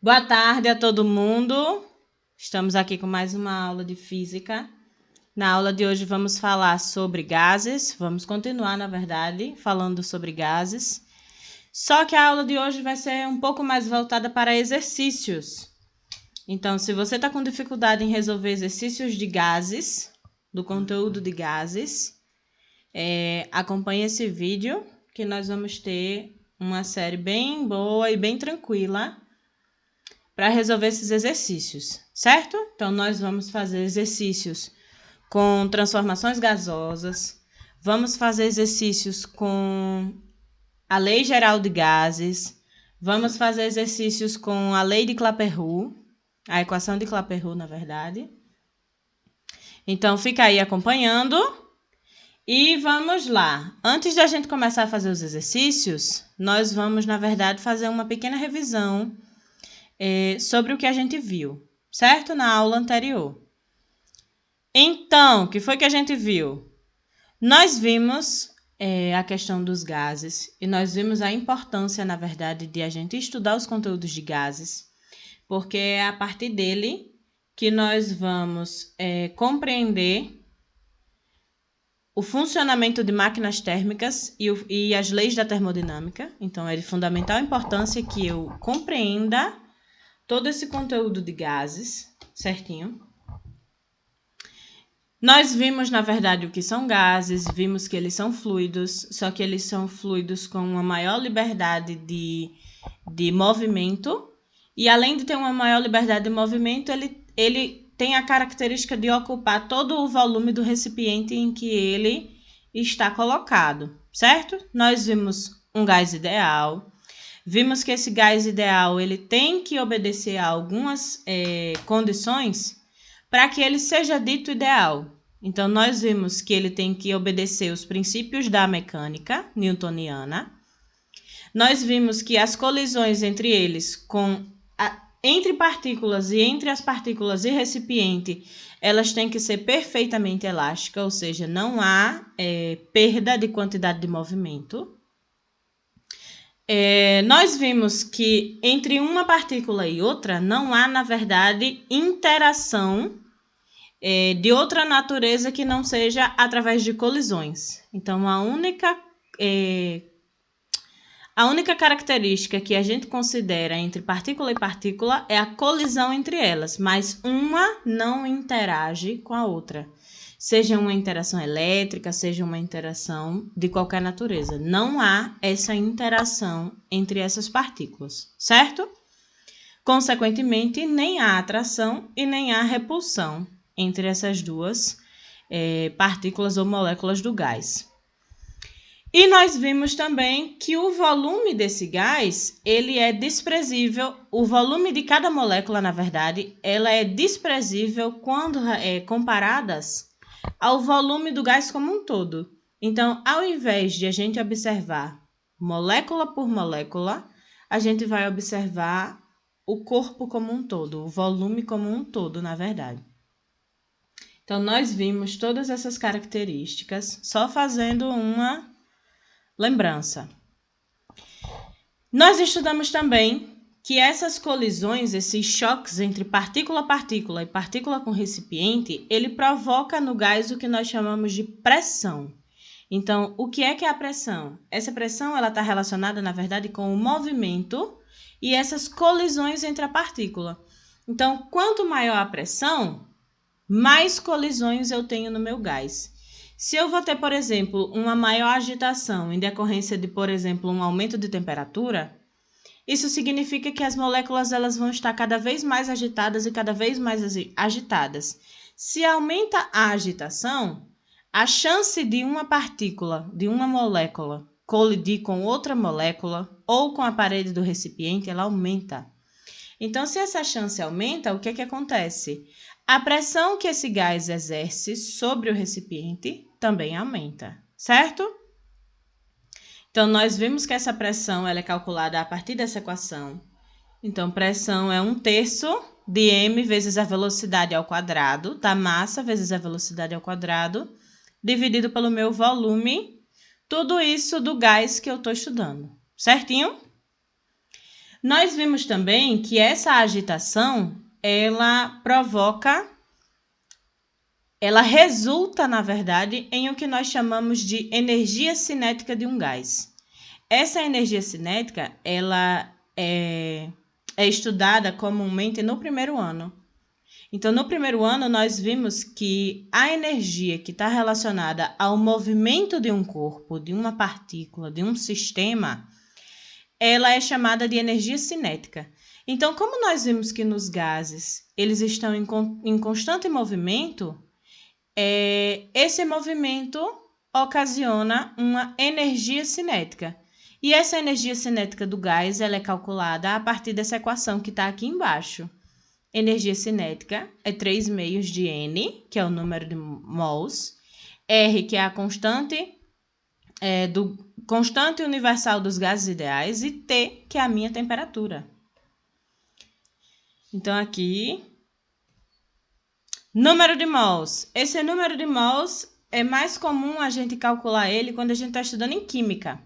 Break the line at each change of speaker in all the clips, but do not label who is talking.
Boa tarde a todo mundo. Estamos aqui com mais uma aula de física. Na aula de hoje vamos falar sobre gases. Vamos continuar, na verdade, falando sobre gases. Só que a aula de hoje vai ser um pouco mais voltada para exercícios. Então, se você está com dificuldade em resolver exercícios de gases, do conteúdo de gases, acompanhe esse vídeo que nós vamos ter uma série bem boa e bem tranquila para resolver esses exercícios, certo? Então, nós vamos fazer exercícios com transformações gasosas, vamos fazer exercícios com a Lei Geral de Gases, vamos fazer exercícios com a Lei de Clapeyron, a equação de Clapeyron, na verdade. Então, fica aí acompanhando e vamos lá. Antes da gente começar a fazer os exercícios, nós vamos, na verdade, fazer uma pequena revisão sobre o que a gente viu, certo? Na aula anterior. Então, o que foi que a gente viu? Nós vimos a questão dos gases e nós vimos a importância, na verdade, de a gente estudar os conteúdos de gases, porque é a partir dele que nós vamos compreender o funcionamento de máquinas térmicas e as leis da termodinâmica. Então, é de fundamental importância que eu compreenda todo esse conteúdo de gases, certinho? Nós vimos, na verdade, o que são gases, vimos que eles são fluidos, só que eles são fluidos com uma maior liberdade de movimento, e além de ter uma maior liberdade de movimento, ele tem a característica de ocupar todo o volume do recipiente em que ele está colocado, certo? Nós vimos um gás ideal. Vimos que esse gás ideal ele tem que obedecer a algumas condições para que ele seja dito ideal. Então, nós vimos que ele tem que obedecer os princípios da mecânica newtoniana. Nós vimos que as colisões entre eles, entre partículas e entre as partículas e recipiente, elas têm que ser perfeitamente elásticas, ou seja, não há perda de quantidade de movimento. Nós vimos que entre uma partícula e outra não há, na verdade, interação de outra natureza que não seja através de colisões. Então, a única característica que a gente considera entre partícula e partícula é a colisão entre elas, mas uma não interage com a outra. Seja uma interação elétrica, seja uma interação de qualquer natureza. Não há essa interação entre essas partículas, certo? Consequentemente, nem há atração e nem há repulsão entre essas duas partículas ou moléculas do gás. E nós vimos também que o volume desse gás, ele é desprezível, o volume de cada molécula, na verdade, ela é desprezível quando comparadas ao volume do gás como um todo. Então, ao invés de a gente observar molécula por molécula, a gente vai observar o corpo como um todo, o volume como um todo, na verdade. Então, nós vimos todas essas características só fazendo uma lembrança. Nós estudamos também que essas colisões, esses choques entre partícula a partícula e partícula com recipiente, ele provoca no gás o que nós chamamos de pressão. Então, o que é a pressão? Essa pressão está relacionada, na verdade, com o movimento e essas colisões entre a partícula. Então, quanto maior a pressão, mais colisões eu tenho no meu gás. Se eu vou ter, por exemplo, uma maior agitação em decorrência de, por exemplo, um aumento de temperatura, isso significa que as moléculas elas vão estar cada vez mais agitadas e cada vez mais agitadas. Se aumenta a agitação, a chance de uma partícula, de uma molécula, colidir com outra molécula ou com a parede do recipiente, ela aumenta. Então, se essa chance aumenta, o que acontece? A pressão que esse gás exerce sobre o recipiente também aumenta, certo? Então, nós vimos que essa pressão ela é calculada a partir dessa equação. Então, pressão é 1/3 de m vezes a velocidade ao quadrado, da massa vezes a velocidade ao quadrado, dividido pelo meu volume, tudo isso do gás que eu estou estudando, certinho? Nós vimos também que essa agitação, ela resulta, na verdade, em o que nós chamamos de energia cinética de um gás. Essa energia cinética, ela é estudada comumente no primeiro ano. Então, no primeiro ano, nós vimos que a energia que está relacionada ao movimento de um corpo, de uma partícula, de um sistema, ela é chamada de energia cinética. Então, como nós vimos que nos gases eles estão em constante movimento, esse movimento ocasiona uma energia cinética. E essa energia cinética do gás ela é calculada a partir dessa equação que está aqui embaixo. Energia cinética é 3/2 de N, que é o número de mols, R, que é a constante constante universal dos gases ideais, e T, que é a minha temperatura. Então, aqui, número de mols. Esse número de mols é mais comum a gente calcular ele quando a gente está estudando em química.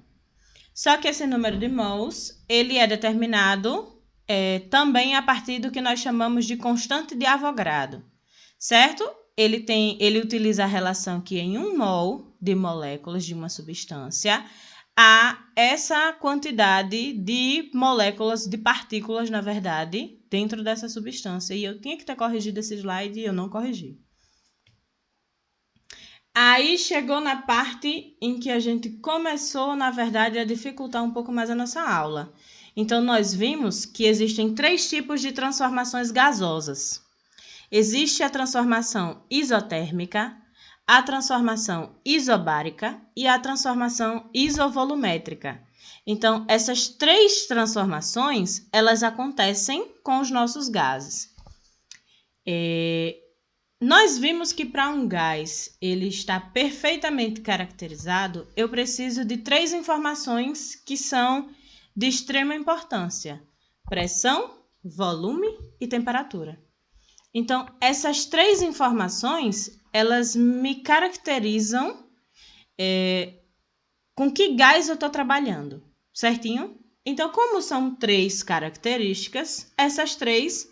Só que esse número de mols, ele é determinado também a partir do que nós chamamos de constante de Avogadro, certo? Ele utiliza a relação que em 1 mol de moléculas de uma substância há essa quantidade de moléculas, de partículas, na verdade, dentro dessa substância. E eu tinha que ter corrigido esse slide e eu não corrigi. Aí chegou na parte em que a gente começou, na verdade, a dificultar um pouco mais a nossa aula. Então, nós vimos que existem 3 tipos de transformações gasosas. Existe a transformação isotérmica, a transformação isobárica e a transformação isovolumétrica. Então, essas 3 transformações, elas acontecem com os nossos gases. Nós vimos que para um gás ele está perfeitamente caracterizado, eu preciso de 3 informações que são de extrema importância: pressão, volume e temperatura. Então, essas 3 informações, elas me caracterizam com que gás eu estou trabalhando, certinho? Então, como são 3 características, essas 3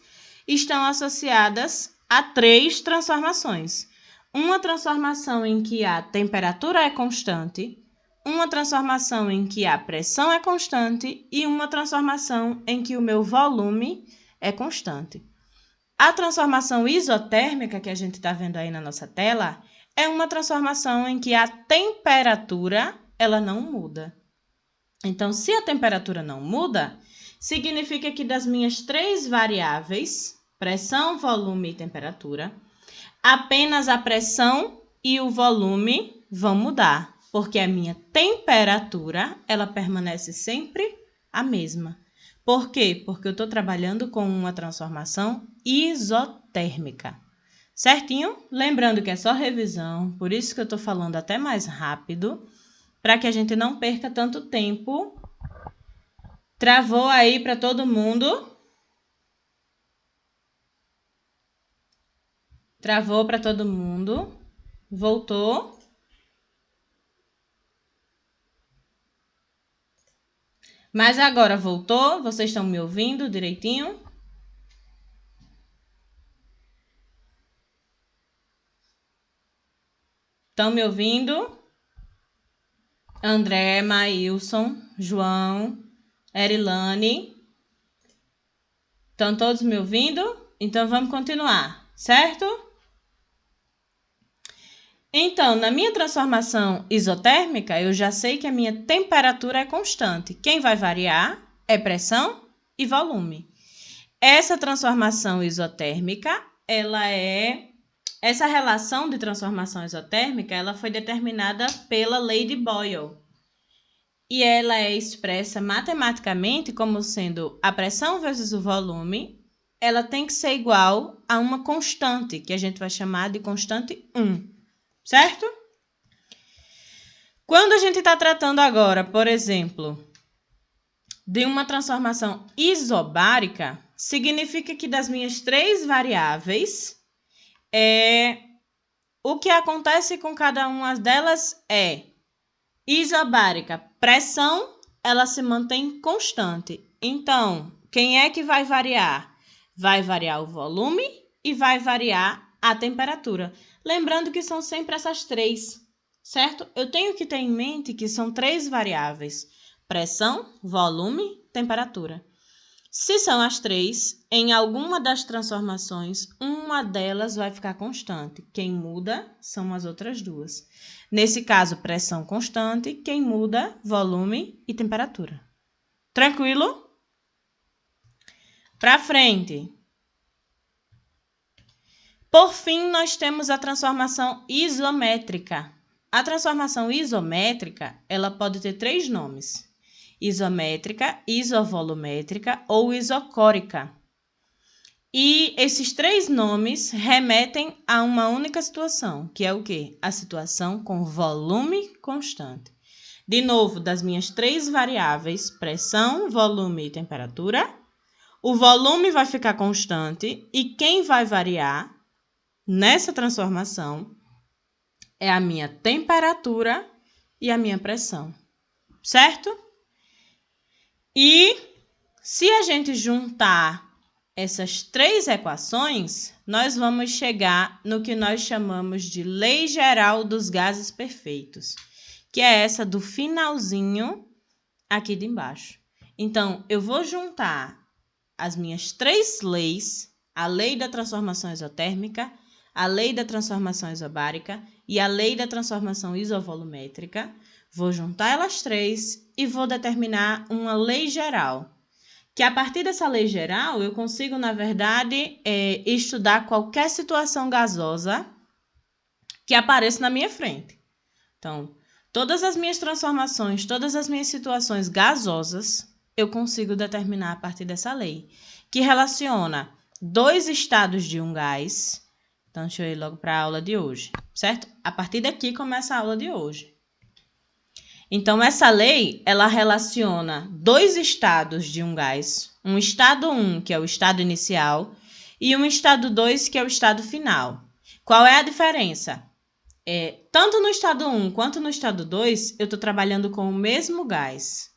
estão associadas a 3 transformações. Uma transformação em que a temperatura é constante, uma transformação em que a pressão é constante e uma transformação em que o meu volume é constante. A transformação isotérmica, que a gente está vendo aí na nossa tela, é uma transformação em que a temperatura ela não muda. Então, se a temperatura não muda, significa que das minhas 3 variáveis, pressão, volume e temperatura, apenas a pressão e o volume vão mudar, porque a minha temperatura ela permanece sempre a mesma. Por quê? Porque eu estou trabalhando com uma transformação isotérmica. Certinho? Lembrando que é só revisão, por isso que eu estou falando até mais rápido, para que a gente não perca tanto tempo. Travou aí para todo mundo? Travou para todo mundo? Voltou? Mas agora voltou? Vocês estão me ouvindo direitinho? Estão me ouvindo? André, Maílson, João, Erilane. Estão todos me ouvindo? Então, vamos continuar, certo? Então, na minha transformação isotérmica, eu já sei que a minha temperatura é constante. Quem vai variar é pressão e volume. Essa transformação isotérmica, essa relação de transformação isotérmica, ela foi determinada pela lei de Boyle. E ela é expressa matematicamente como sendo a pressão vezes o volume, ela tem que ser igual a uma constante, que a gente vai chamar de constante 1, certo? Quando a gente está tratando agora, por exemplo, de uma transformação isobárica, significa que das minhas 3 variáveis, o que acontece com cada uma delas é isobárica, pressão, ela se mantém constante. Então, quem é que vai variar? Vai variar o volume e vai variar a temperatura. Lembrando que são sempre essas três, certo? Eu tenho que ter em mente que são três variáveis: pressão, volume, temperatura. Se são as três, em alguma das transformações, uma delas vai ficar constante. Quem muda são as outras duas. Nesse caso, pressão constante, quem muda, volume e temperatura. Tranquilo? Para frente. Por fim, nós temos a transformação isométrica. A transformação isométrica, ela pode ter três nomes: isométrica, isovolumétrica ou isocórica. E esses três nomes remetem a uma única situação, que é o quê? A situação com volume constante. De novo, das minhas três variáveis, pressão, volume e temperatura, o volume vai ficar constante e quem vai variar nessa transformação é a minha temperatura e a minha pressão, certo? E se a gente juntar essas três equações, nós vamos chegar no que nós chamamos de lei geral dos gases perfeitos, que é essa do finalzinho aqui de embaixo. Então, eu vou juntar as minhas três leis, a lei da transformação isotérmica, a lei da transformação isobárica e a lei da transformação isovolumétrica. Vou juntar elas três e vou determinar uma lei geral. Que a partir dessa lei geral, eu consigo, na verdade, estudar qualquer situação gasosa que apareça na minha frente. Então, todas as minhas transformações, todas as minhas situações gasosas, eu consigo determinar a partir dessa lei, que relaciona dois estados de um gás. Então, deixa eu ir logo para a aula de hoje, certo? A partir daqui começa a aula de hoje. Então, essa lei, ela relaciona dois estados de um gás, um estado 1, que é o estado inicial, e um estado 2, que é o estado final. Qual é a diferença? Tanto no estado 1 quanto no estado 2, eu estou trabalhando com o mesmo gás.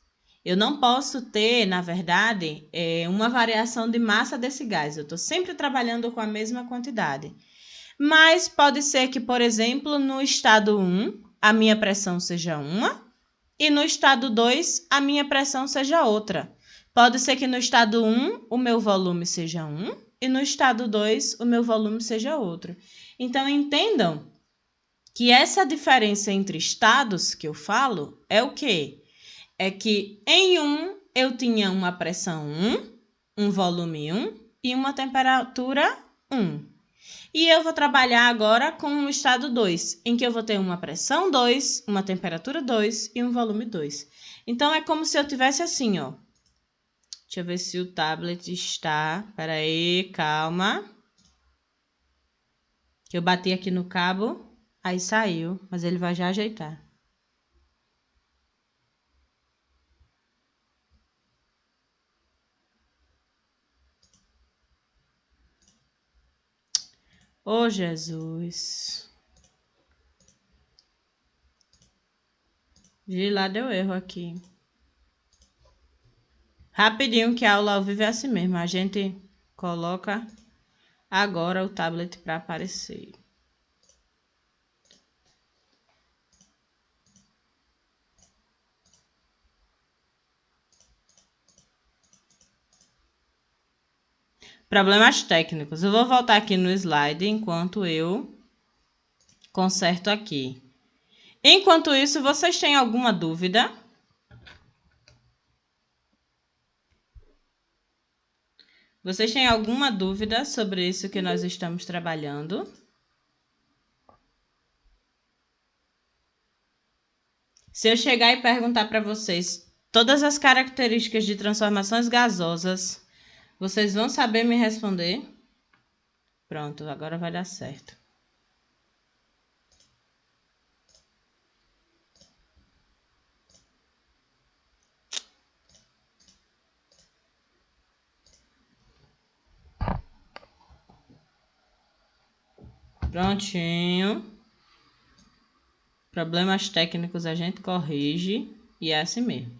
Eu não posso ter, na verdade, uma variação de massa desse gás. Eu estou sempre trabalhando com a mesma quantidade. Mas pode ser que, por exemplo, no estado 1, a minha pressão seja uma, e no estado 2, a minha pressão seja outra. Pode ser que no estado 1, o meu volume seja 1, e no estado 2, o meu volume seja outro. Então, entendam que essa diferença entre estados que eu falo é o quê? É que em um eu tinha uma pressão 1, um volume 1 e uma temperatura 1. E eu vou trabalhar agora com o estado 2, em que eu vou ter uma pressão 2, uma temperatura 2 e um volume 2. Então, é como se eu tivesse assim, ó. Deixa eu ver se o tablet está... Espera aí, calma. Que eu bati aqui no cabo, aí saiu, mas ele vai já ajeitar. Ô, Jesus. De lá deu erro aqui. Rapidinho, que a aula ao vivo é assim mesmo. A gente coloca agora o tablet para aparecer. Problemas técnicos. Eu vou voltar aqui no slide enquanto eu conserto aqui. Enquanto isso, vocês têm alguma dúvida? Vocês têm alguma dúvida sobre isso que nós estamos trabalhando? Se eu chegar e perguntar para vocês todas as características de transformações gasosas, vocês vão saber me responder? Pronto, agora vai dar certo. Prontinho. Problemas técnicos a gente corrige e é assim mesmo.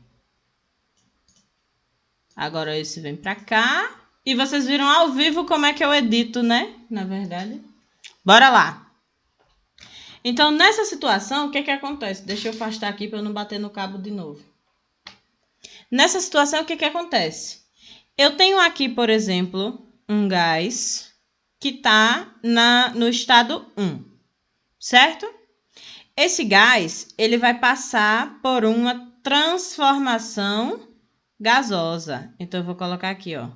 Agora esse vem para cá. E vocês viram ao vivo como é que eu edito, né? Na verdade. Bora lá. Então, nessa situação, o que acontece? Deixa eu afastar aqui para eu não bater no cabo de novo. Nessa situação, o que acontece? Eu tenho aqui, por exemplo, um gás que está no estado 1, certo? Esse gás, ele vai passar por uma transformação gasosa. Então, eu vou colocar aqui, ó.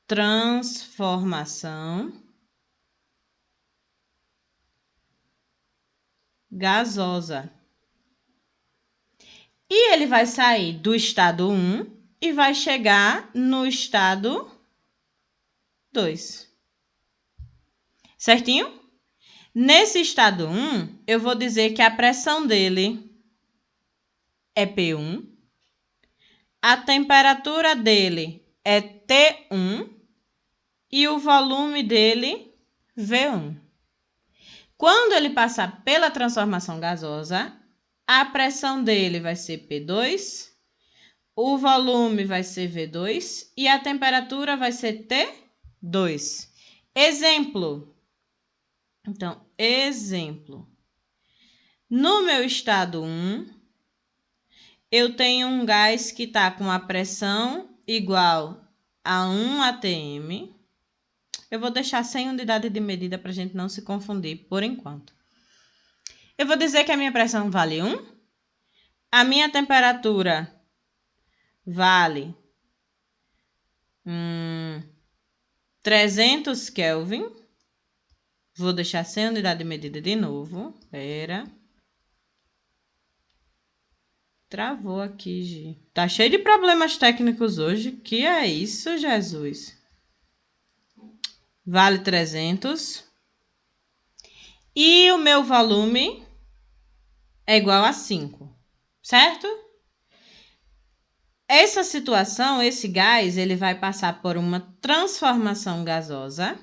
Transformação gasosa. E ele vai sair do estado 1 e vai chegar no estado 2. Certinho? Nesse estado 1, eu vou dizer que a pressão dele é P1, a temperatura dele é T1 e o volume dele V1. Quando ele passar pela transformação gasosa, a pressão dele vai ser P2, o volume vai ser V2 e a temperatura vai ser T2. Exemplo. Então, exemplo. No meu estado 1, eu tenho um gás que está com a pressão igual a 1 atm. Eu vou deixar sem unidade de medida para a gente não se confundir por enquanto. Eu vou dizer que a minha pressão vale 1. A minha temperatura vale 300 Kelvin. Vou deixar sem unidade de medida de novo. Espera. Travou aqui, Gi. Tá cheio de problemas técnicos hoje. Que é isso, Jesus? Vale 300. E o meu volume é igual a 5, certo? Essa situação, esse gás, ele vai passar por uma transformação gasosa.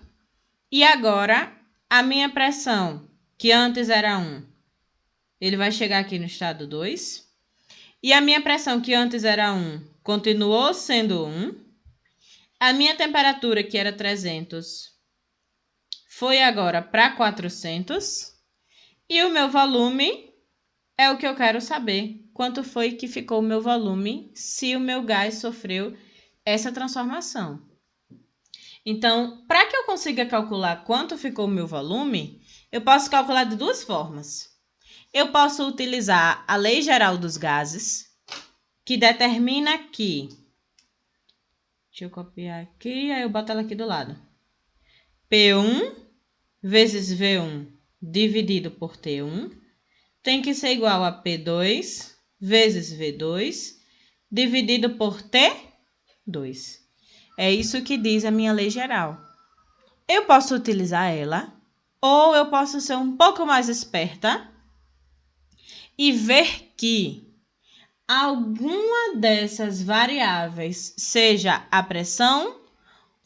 E agora, a minha pressão, que antes era 1, ele vai chegar aqui no estado 2. E a minha pressão, que antes era 1, continuou sendo 1. A minha temperatura, que era 300, foi agora para 400. E o meu volume é o que eu quero saber. Quanto foi que ficou o meu volume se o meu gás sofreu essa transformação? Então, para que eu consiga calcular quanto ficou o meu volume, eu posso calcular de duas formas. Eu posso utilizar a Lei Geral dos Gases, que determina que... Deixa eu copiar aqui, aí eu boto ela aqui do lado. P1 vezes V1 dividido por T1 tem que ser igual a P2 vezes V2 dividido por T2. É isso que diz a minha lei geral. Eu posso utilizar ela, ou eu posso ser um pouco mais esperta e ver que alguma dessas variáveis, seja a pressão,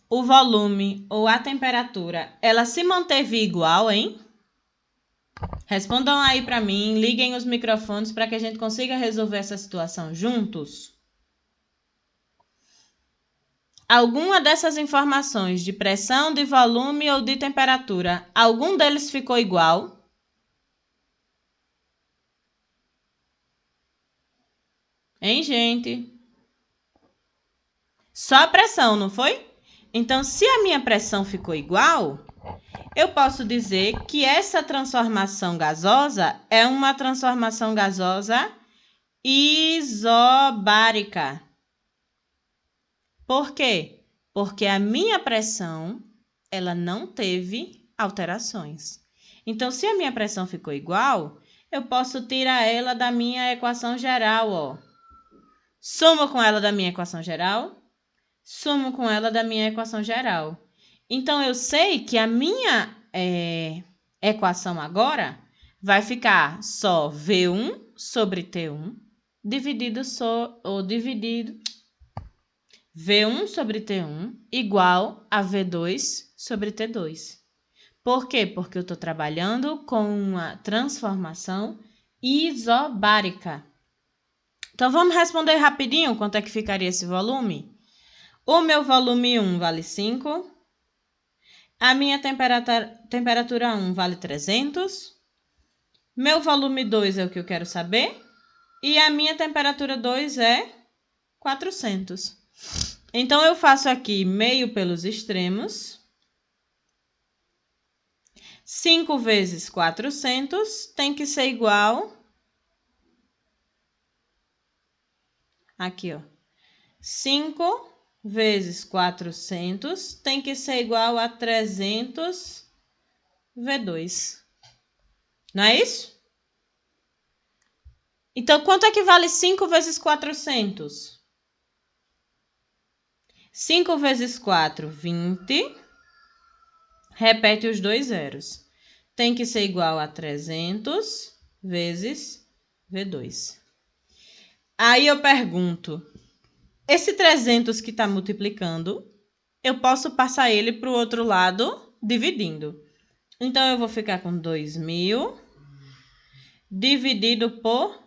o volume ou a temperatura, ela se manteve igual, hein? Respondam aí para mim, liguem os microfones para que a gente consiga resolver essa situação juntos. Alguma dessas informações de pressão, de volume ou de temperatura, algum deles ficou igual? Hein, gente? Só a pressão, não foi? Então, se a minha pressão ficou igual, eu posso dizer que essa transformação gasosa é uma transformação gasosa isobárica. Por quê? Porque a minha pressão, ela não teve alterações. Então, se a minha pressão ficou igual, eu posso tirar ela da minha equação geral, ó. Somo com ela da minha equação geral, somo com ela da minha equação geral. Então, eu sei que a minha equação agora vai ficar só V1 sobre T1 dividido V1 sobre T1 igual a V2 sobre T2. Por quê? Porque eu estou trabalhando com uma transformação isobárica. Então, vamos responder rapidinho quanto é que ficaria esse volume? O meu volume 1 vale 5. A minha temperatura 1 vale 300. Meu volume 2 é o que eu quero saber. E a minha temperatura 2 é 400. Então, eu faço aqui meio pelos extremos. 5 vezes 400 tem que ser igual... Aqui, ó. 5 vezes 400 tem que ser igual a 300 V2. Não é isso? Então, quanto é que vale 5 vezes 400? 5 vezes 4, 20. Repete os dois zeros. Tem que ser igual a 300 vezes V2. Aí eu pergunto, esse 300 que está multiplicando, eu posso passar ele para o outro lado dividindo. Então, eu vou ficar com 2.000 dividido por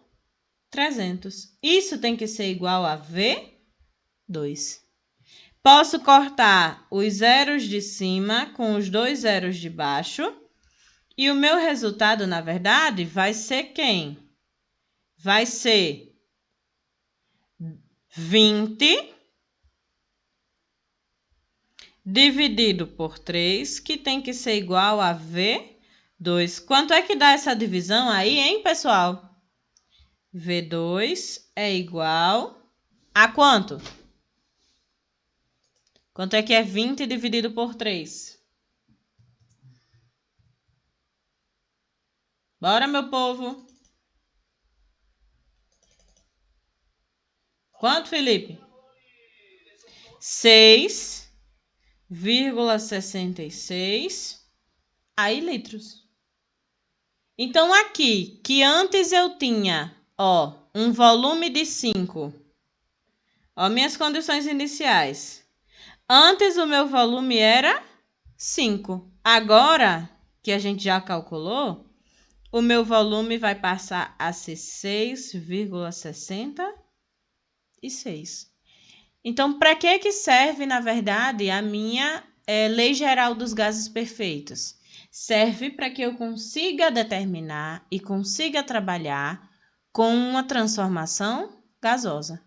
300. Isso tem que ser igual a V2. Posso cortar os zeros de cima com os dois zeros de baixo. E o meu resultado, na verdade, vai ser quem? Vai ser 20 dividido por 3, que tem que ser igual a V2. Quanto é que dá essa divisão aí, hein, pessoal? V2 é igual a quanto? Quanto é que é 20 dividido por 3? Bora, meu povo. Quanto, Felipe? 6,66 aí litros. Então, aqui, que antes eu tinha, ó, um volume de 5. Ó, minhas condições iniciais. Antes o meu volume era 5. Agora, que a gente já calculou, o meu volume vai passar a ser 6,66. Então, para que serve, na verdade, a minha Lei Geral dos Gases Perfeitos? Serve para que eu consiga determinar e consiga trabalhar com uma transformação gasosa.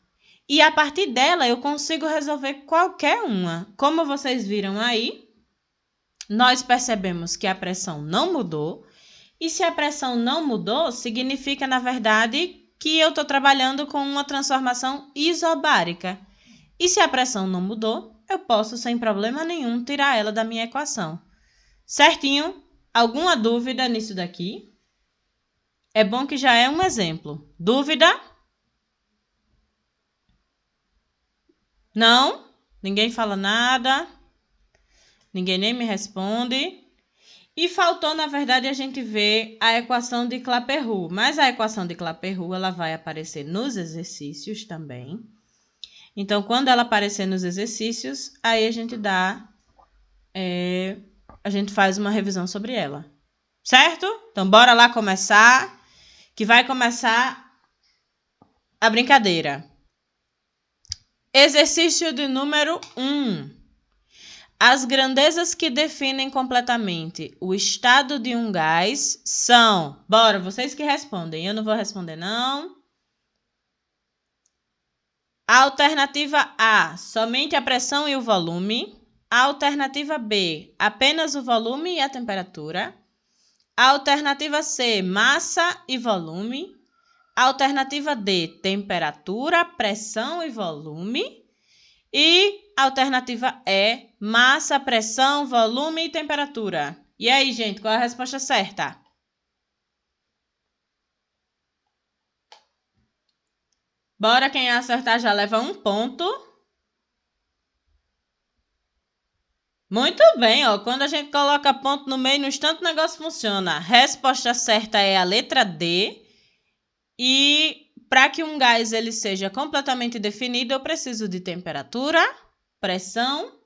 E a partir dela, eu consigo resolver qualquer uma. Como vocês viram aí, nós percebemos que a pressão não mudou. E se a pressão não mudou, significa, na verdade, que eu estou trabalhando com uma transformação isobárica. E se a pressão não mudou, eu posso, sem problema nenhum, tirar ela da minha equação. Certinho? Alguma dúvida nisso daqui? É bom que já é um exemplo. Dúvida? Não? Ninguém fala nada? Ninguém nem me responde? E faltou, na verdade, a gente ver a equação de Clapeyron. Mas a equação de Clapeyron, ela vai aparecer nos exercícios também. Então, quando ela aparecer nos exercícios, aí a gente a gente faz uma revisão sobre ela. Certo? Então, bora lá começar, que vai começar a brincadeira. Exercício de número 1. As grandezas que definem completamente o estado de um gás são... Bora, vocês que respondem. Eu não vou responder, não. Alternativa A, somente a pressão e o volume. Alternativa B, apenas o volume e a temperatura. Alternativa C, massa e volume. Alternativa D, temperatura, pressão e volume. E alternativa E, massa, pressão, volume e temperatura. E aí, gente, qual é a resposta certa? Bora, quem acertar já leva 1 ponto. Muito bem, ó. Quando a gente coloca ponto no meio, no instante o negócio funciona. A resposta certa é a letra D. E para que um gás ele seja completamente definido, eu preciso de temperatura, pressão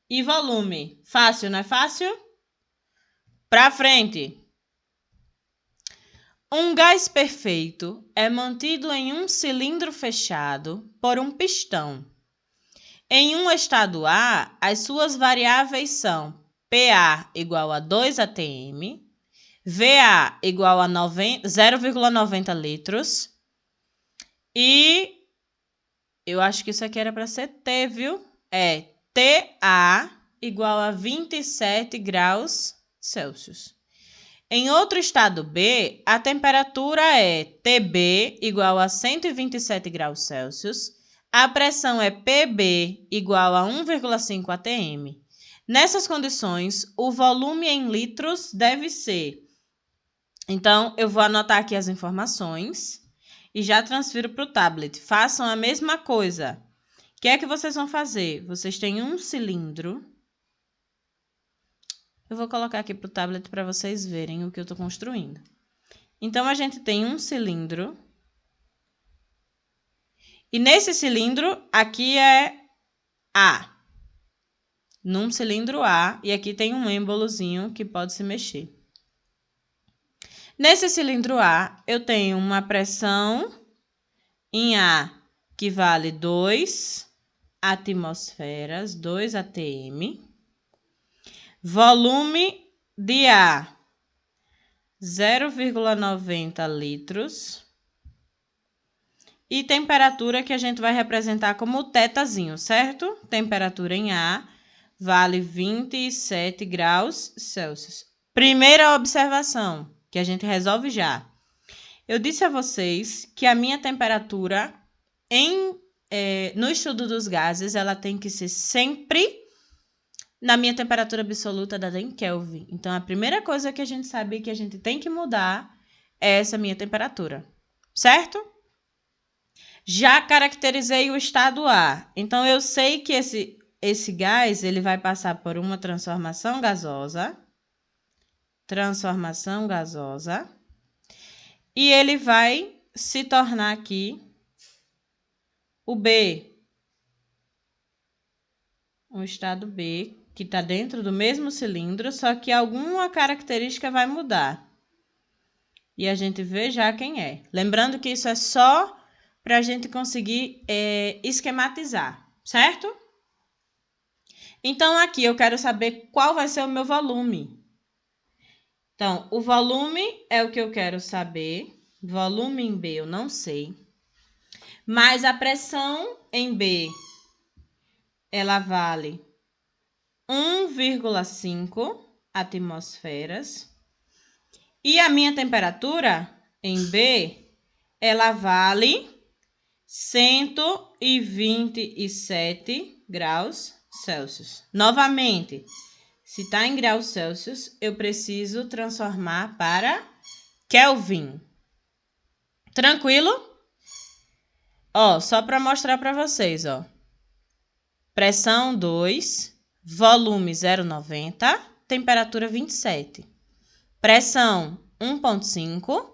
e volume. Fácil, não é fácil? Para frente. Um gás perfeito é mantido em um cilindro fechado por um pistão. Em um estado A, as suas variáveis são PA igual a 2 atm, VA igual a 0,90 litros e eu acho que isso aqui era para ser T, viu? É TA igual a 27 graus Celsius. Em outro estado B, a temperatura é TB igual a 127 graus Celsius, a pressão é PB igual a 1,5 atm. Nessas condições, o volume em litros deve ser. Então, eu vou anotar aqui as informações e já transfiro para o tablet. Façam a mesma coisa. O que é que vocês vão fazer? Vocês têm um cilindro. Eu vou colocar aqui para o tablet para vocês verem o que eu estou construindo. Então, a gente tem um cilindro. E nesse cilindro, aqui é A. Num cilindro A. E aqui tem um êmbolozinho que pode se mexer. Nesse cilindro A, eu tenho uma pressão em A que vale 2 atmosferas, 2 atm. Volume de A, 0,90 litros. E temperatura que a gente vai representar como θzinho, certo? Temperatura em A vale 27 graus Celsius. Primeira observação, que a gente resolve já. Eu disse a vocês que a minha temperatura no estudo dos gases, ela tem que ser sempre na minha temperatura absoluta dada em Kelvin. Então, a primeira coisa que a gente sabe que a gente tem que mudar é essa minha temperatura, certo? Já caracterizei o estado A. Então, eu sei que esse gás ele vai passar por uma transformação gasosa. E ele vai se tornar aqui o B. O estado B, que está dentro do mesmo cilindro, só que alguma característica vai mudar. E a gente vê já quem é. Lembrando que isso é só para a gente conseguir esquematizar, certo? Então, aqui eu quero saber qual vai ser o meu volume. Então, o volume é o que eu quero saber. Volume em B eu não sei. Mas a pressão em B, ela vale 1,5 atmosferas. E a minha temperatura em B, ela vale 127 graus Celsius. Novamente, se está em graus Celsius, eu preciso transformar para Kelvin. Tranquilo? Ó, só para mostrar para vocês, ó. Pressão 2, volume 0,90, temperatura 27. Pressão 1,5,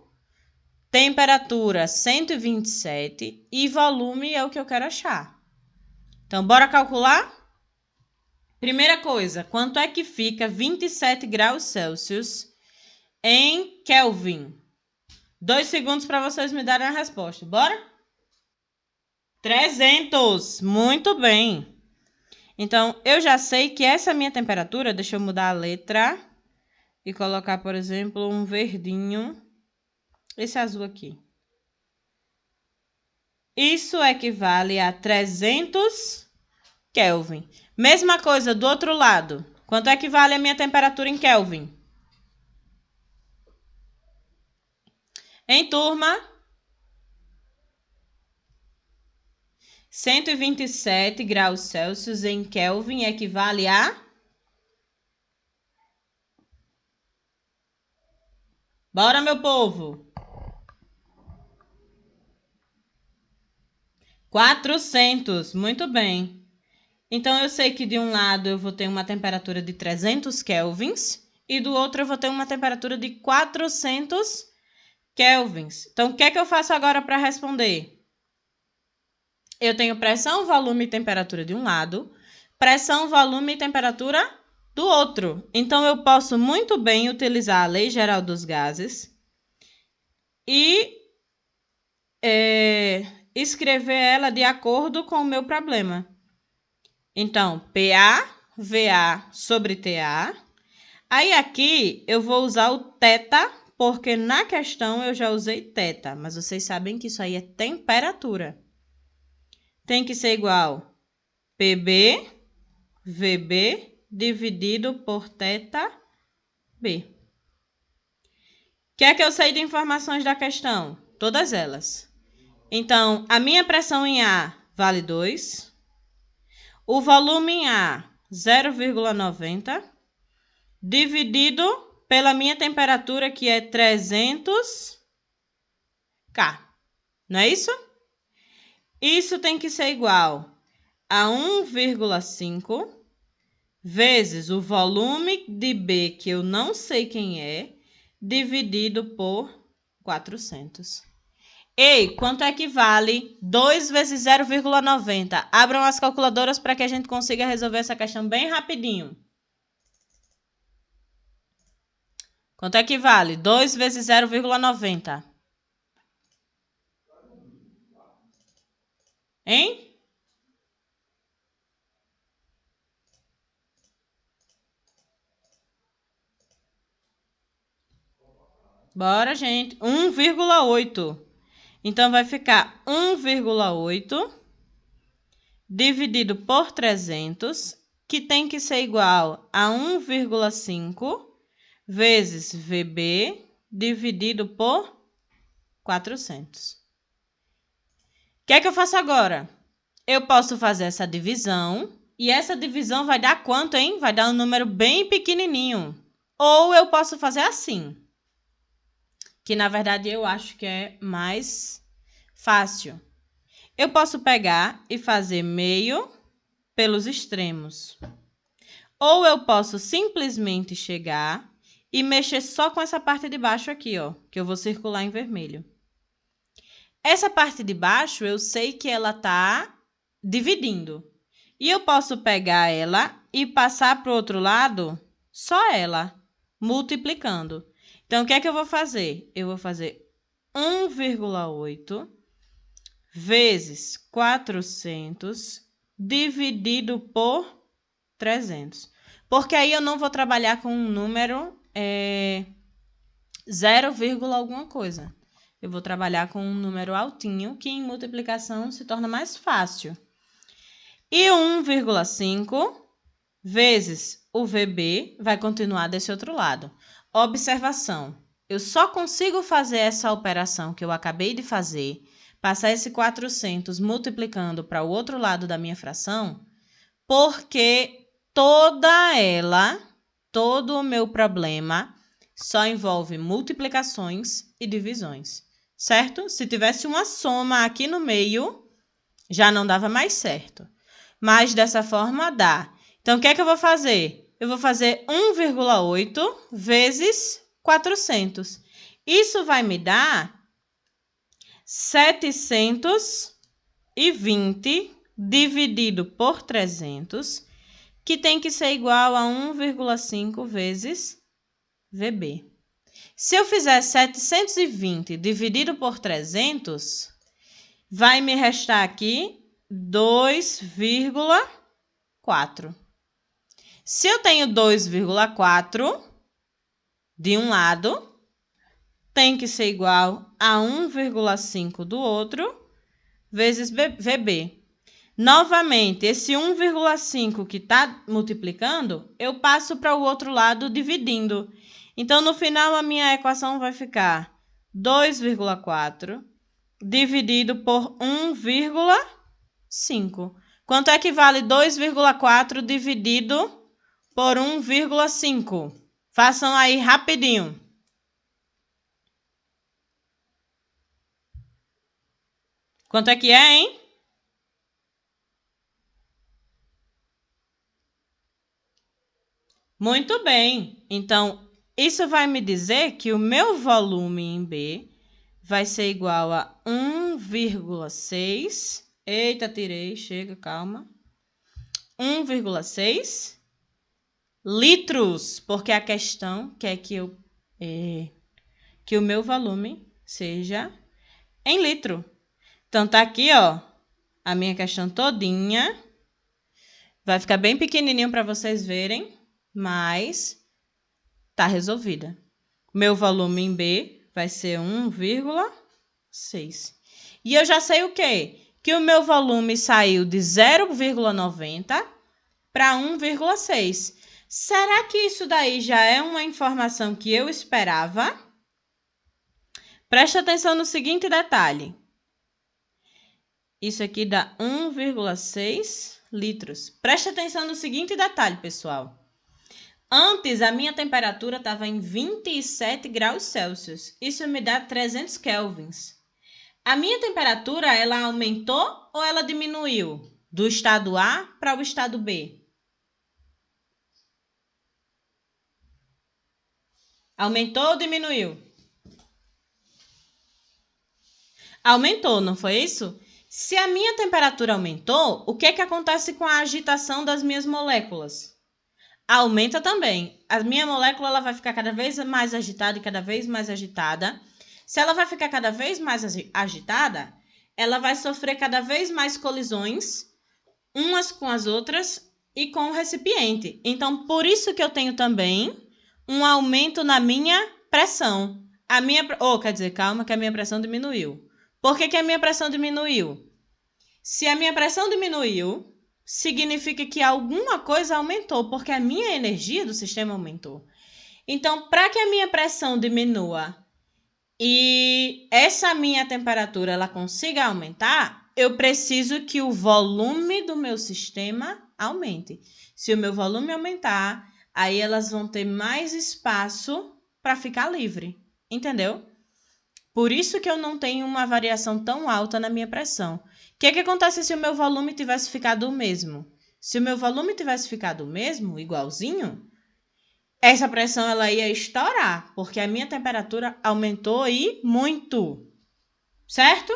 temperatura 127 e volume é o que eu quero achar. Então, bora calcular? Primeira coisa, quanto é que fica 27 graus Celsius em Kelvin? 2 segundos para vocês me darem a resposta. Bora? 300. Muito bem. Então, eu já sei que essa minha temperatura, deixa eu mudar a letra e colocar, por exemplo, um verdinho, esse azul aqui. Isso equivale a 300 Kelvin. Mesma coisa do outro lado. Quanto equivale a minha temperatura em Kelvin? Em turma, 127 graus Celsius em Kelvin equivale a... Bora, meu povo! 400, muito bem. Então, eu sei que de um lado eu vou ter uma temperatura de 300 kelvins e do outro eu vou ter uma temperatura de 400 kelvins. Então, o que é que eu faço agora para responder? Eu tenho pressão, volume e temperatura de um lado, pressão, volume e temperatura do outro. Então, eu posso muito bem utilizar a Lei Geral dos Gases e escrever ela de acordo com o meu problema. Então, PA, VA sobre TA. Aí aqui eu vou usar o θ, porque na questão eu já usei θ, mas vocês sabem que isso aí é temperatura. Tem que ser igual PB, VB, dividido por θB. O que é que eu sei de informações da questão? Todas elas. Então, a minha pressão em A vale 2. O volume em A, 0,90. Dividido pela minha temperatura, que é 300 K. Não é isso? Isso tem que ser igual a 1,5 vezes o volume de B, que eu não sei quem é, dividido por 400. Ei, quanto é que vale 2 vezes 0,90? Abram as calculadoras para que a gente consiga resolver essa questão bem rapidinho. Quanto é que vale 2 vezes 0,90? Hein? Bora, gente. 1,8. Então, vai ficar 1,8 dividido por 300, que tem que ser igual a 1,5 vezes VB dividido por 400. O que é que eu faço agora? Eu posso fazer essa divisão, e essa divisão vai dar quanto, hein? Vai dar um número bem pequenininho. Ou eu posso fazer assim, que na verdade eu acho que é mais fácil. Eu posso pegar e fazer meio pelos extremos. Ou eu posso simplesmente chegar e mexer só com essa parte de baixo aqui, ó, que eu vou circular em vermelho. Essa parte de baixo, eu sei que ela tá dividindo. E eu posso pegar ela e passar para o outro lado, só ela, multiplicando. Então, o que é que eu vou fazer? Eu vou fazer 1,8 vezes 400 dividido por 300. Porque aí eu não vou trabalhar com um número 0, alguma coisa. Eu vou trabalhar com um número altinho, que em multiplicação se torna mais fácil. E 1,5 vezes o VB vai continuar desse outro lado. Observação. Eu só consigo fazer essa operação que eu acabei de fazer, passar esse 400 multiplicando para o outro lado da minha fração, porque todo o meu problema só envolve multiplicações e divisões, certo? Se tivesse uma soma aqui no meio, já não dava mais certo. Mas dessa forma dá. Então, o que é que eu vou fazer? Eu vou fazer 1,8 vezes 400. Isso vai me dar 720 dividido por 300, que tem que ser igual a 1,5 vezes VB. Se eu fizer 720 dividido por 300, vai me restar aqui 2,4. Se eu tenho 2,4 de um lado, tem que ser igual a 1,5 do outro, vezes VB. Novamente, esse 1,5 que está multiplicando, eu passo para o outro lado dividindo. Então, no final, a minha equação vai ficar 2,4 dividido por 1,5. Quanto é que vale 2,4 dividido por 1,5? Façam aí rapidinho. Quanto é que é, hein? Muito bem. Então, isso vai me dizer que o meu volume em B vai ser igual a 1,6. Eita, tirei, chega, calma. 1,6 litros, porque a questão quer que o meu volume seja em litro. Então, tá aqui, ó, a minha questão todinha. Vai ficar bem pequenininho para vocês verem, mas tá resolvida. Meu volume em B vai ser 1,6. E eu já sei o quê? Que o meu volume saiu de 0,90 para 1,6. Será que isso daí já é uma informação que eu esperava? Preste atenção no seguinte detalhe. Isso aqui dá 1,6 litros. Preste atenção no seguinte detalhe, pessoal. Antes, a minha temperatura estava em 27 graus Celsius. Isso me dá 300 kelvins. A minha temperatura, ela aumentou ou ela diminuiu? Do estado A para o estado B? Aumentou ou diminuiu? Aumentou, não foi isso? Se a minha temperatura aumentou, o que é que acontece com a agitação das minhas moléculas? Aumenta também. A minha molécula ela vai ficar cada vez mais agitada e cada vez mais agitada. Se ela vai ficar cada vez mais agitada, ela vai sofrer cada vez mais colisões umas com as outras e com o recipiente. Então, por isso que eu tenho também um aumento na minha pressão. Quer dizer, calma, que a minha pressão diminuiu. Por que a minha pressão diminuiu? Se a minha pressão diminuiu, significa que alguma coisa aumentou, porque a minha energia do sistema aumentou. Então, para que a minha pressão diminua e essa minha temperatura ela consiga aumentar, eu preciso que o volume do meu sistema aumente. Se o meu volume aumentar, aí elas vão ter mais espaço para ficar livre, entendeu? Por isso que eu não tenho uma variação tão alta na minha pressão. O que acontece se o meu volume tivesse ficado o mesmo? Se o meu volume tivesse ficado o mesmo, igualzinho, essa pressão ela ia estourar, porque a minha temperatura aumentou e muito, certo?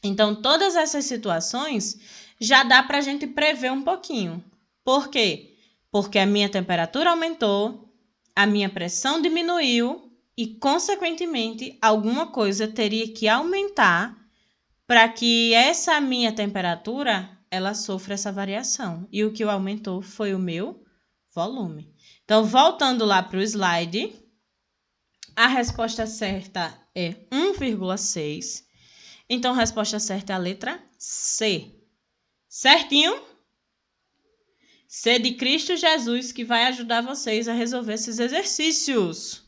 Então, todas essas situações já dá para a gente prever um pouquinho. Por quê? Porque a minha temperatura aumentou, a minha pressão diminuiu e, consequentemente, alguma coisa teria que aumentar para que essa minha temperatura ela sofra essa variação. E o que aumentou foi o meu volume. Então, voltando lá para o slide, a resposta certa é 1,6. Então, a resposta certa é a letra C. Certinho? C de Cristo Jesus, que vai ajudar vocês a resolver esses exercícios.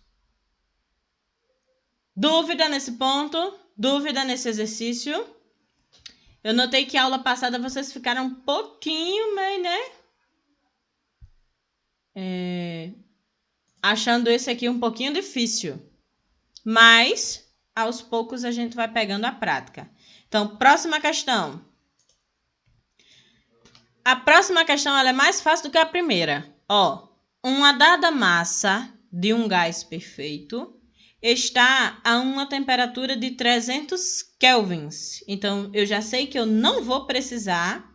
Dúvida nesse ponto? Dúvida nesse exercício? Eu notei que a aula passada vocês ficaram um pouquinho, né? Achando esse aqui um pouquinho difícil. Mas, aos poucos, a gente vai pegando a prática. Então, próxima questão. A próxima questão ela é mais fácil do que a primeira. Ó, uma dada massa de um gás perfeito está a uma temperatura de 300 kelvins. Então, eu já sei que eu não vou precisar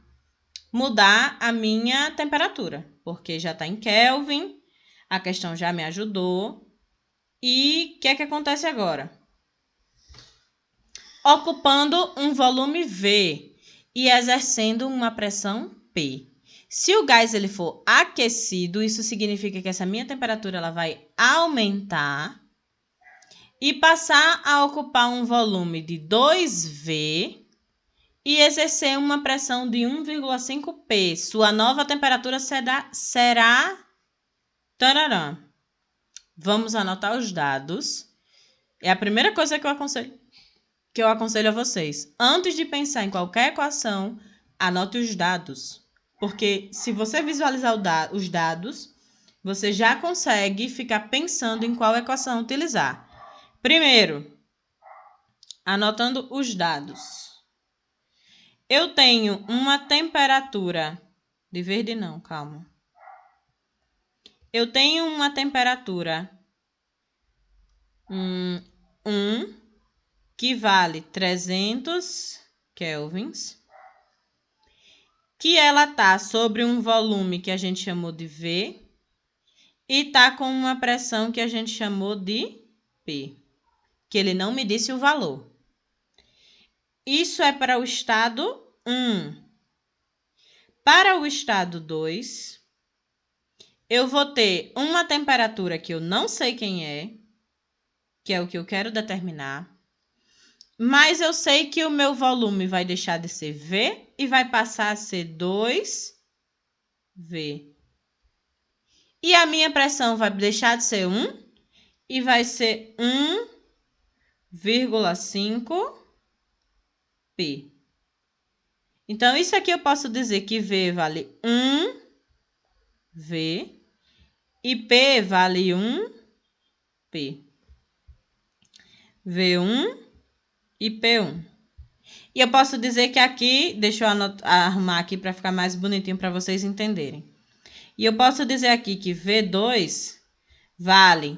mudar a minha temperatura, porque já está em Kelvin, a questão já me ajudou. E o que é que acontece agora? Ocupando um volume V e exercendo uma pressão P. Se o gás ele for aquecido, isso significa que essa minha temperatura ela vai aumentar e passar a ocupar um volume de 2V e exercer uma pressão de 1,5 P. Sua nova temperatura será... Tarará. Vamos anotar os dados. É a primeira coisa que eu aconselho a vocês. Antes de pensar em qualquer equação, anote os dados. Porque se você visualizar os dados, você já consegue ficar pensando em qual equação utilizar. Primeiro, anotando os dados. Eu tenho uma temperatura... De verde não, calma. Eu tenho uma temperatura 1, que vale 300 kelvins, que ela está sobre um volume que a gente chamou de V e está com uma pressão que a gente chamou de P. que ele não me disse o valor. Isso é para o estado 1. Para o estado 2, eu vou ter uma temperatura que eu não sei quem é, que é o que eu quero determinar, mas eu sei que o meu volume vai deixar de ser V e vai passar a ser 2V. E a minha pressão vai deixar de ser 1 e vai ser 1,5P. Então, isso aqui eu posso dizer que V vale 1V e P vale 1P. V1 e P1. E eu posso dizer que aqui, deixa eu arrumar aqui para ficar mais bonitinho para vocês entenderem. E eu posso dizer aqui que V2 vale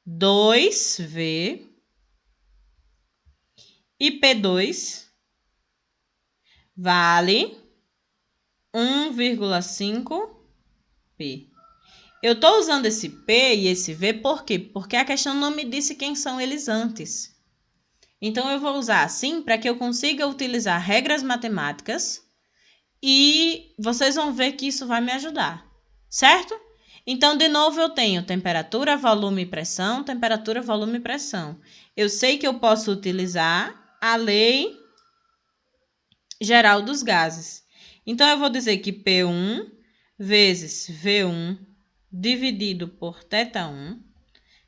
2V e P2 vale 1,5P. Eu estou usando esse P e esse V por quê? Porque a questão não me disse quem são eles antes. Então, eu vou usar assim para que eu consiga utilizar regras matemáticas e vocês vão ver que isso vai me ajudar, certo? Então, de novo, eu tenho temperatura, volume e pressão, temperatura, volume e pressão. Eu sei que eu posso utilizar a lei geral dos gases. Então, eu vou dizer que P1 vezes V1 dividido por θ1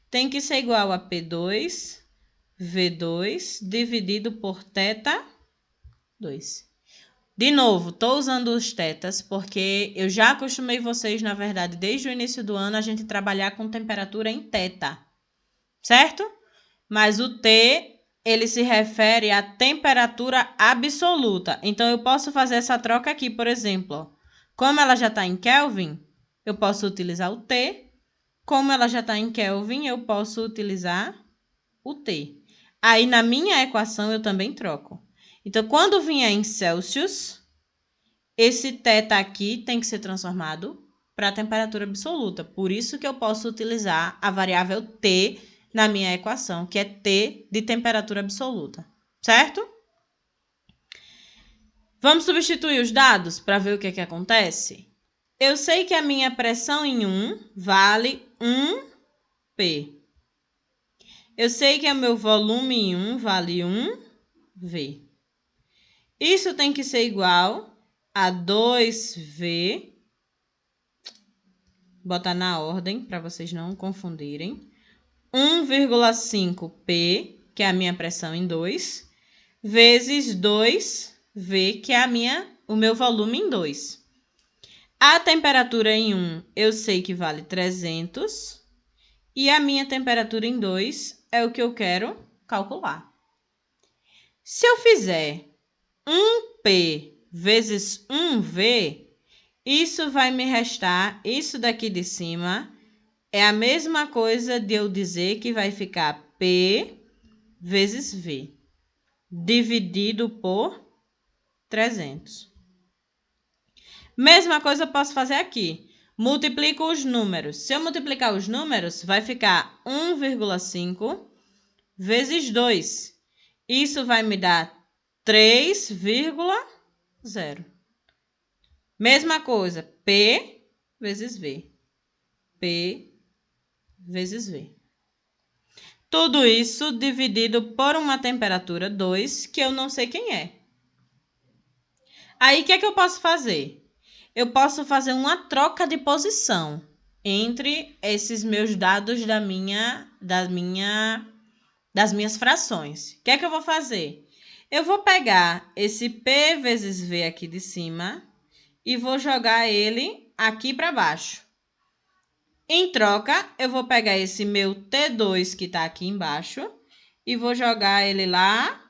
tem que ser igual a P2 V2 dividido por θ2. De novo, estou usando os tetas porque eu já acostumei vocês, na verdade, desde o início do ano, a gente trabalhar com temperatura em θ, certo? Mas o T, ele se refere à temperatura absoluta. Então, eu posso fazer essa troca aqui, por exemplo. Ó. Como ela já está em Kelvin, eu posso utilizar o T. Como ela já está em Kelvin, eu posso utilizar o T. Aí, na minha equação, eu também troco. Então, quando vier em Celsius, esse θ aqui tem que ser transformado para a temperatura absoluta. Por isso que eu posso utilizar a variável T na minha equação, que é T de temperatura absoluta. Certo? Vamos substituir os dados para ver o que acontece? Eu sei que a minha pressão em 1 vale 1P. Eu sei que o meu volume em 1 vale 1V. Isso tem que ser igual a 2V, botar na ordem para vocês não confundirem, 1,5P, que é a minha pressão em 2, vezes 2V, que é o meu volume em 2. A temperatura em 1 eu sei que vale 300 e a minha temperatura em 2 é o que eu quero calcular. Se eu fizer 1P vezes 1V, isso vai me restar, isso daqui de cima, é a mesma coisa de eu dizer que vai ficar P vezes V, dividido por 300. Mesma coisa eu posso fazer aqui. Multiplico os números. Se eu multiplicar os números, vai ficar 1,5 vezes 2. Isso vai me dar 3,0. Mesma coisa, P vezes V. P vezes V. Tudo isso dividido por uma temperatura 2, que eu não sei quem é. Aí, o que é que eu posso fazer? Eu posso fazer uma troca de posição entre esses meus dados das minhas frações. O que é que eu vou fazer? Eu vou pegar esse P vezes V aqui de cima e vou jogar ele aqui para baixo. Em troca, eu vou pegar esse meu T2 que está aqui embaixo e vou jogar ele lá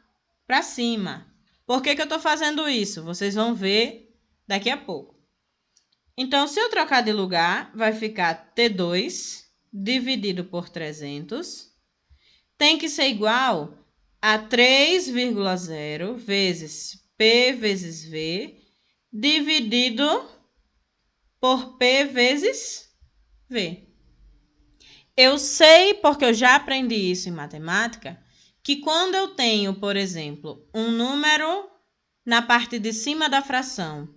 para cima. Por que eu estou fazendo isso? Vocês vão ver daqui a pouco. Então, se eu trocar de lugar, vai ficar T2 dividido por 300. Tem que ser igual a 3,0 vezes P vezes V dividido por P vezes V. Eu sei, porque eu já aprendi isso em matemática, que quando eu tenho, por exemplo, um número na parte de cima da fração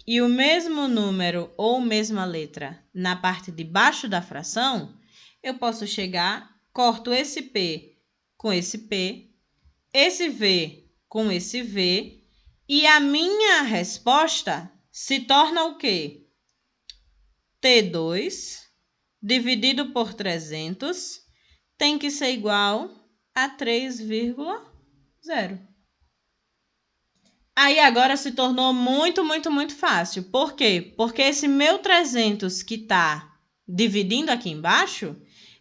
e o mesmo número ou mesma letra na parte de baixo da fração, eu posso chegar, corto esse P com esse P, esse V com esse V, e a minha resposta se torna o quê? T2 dividido por 300 tem que ser igual a 3,0. Aí agora se tornou muito, muito, muito fácil. Por quê? Porque esse meu 300 que está dividindo aqui embaixo,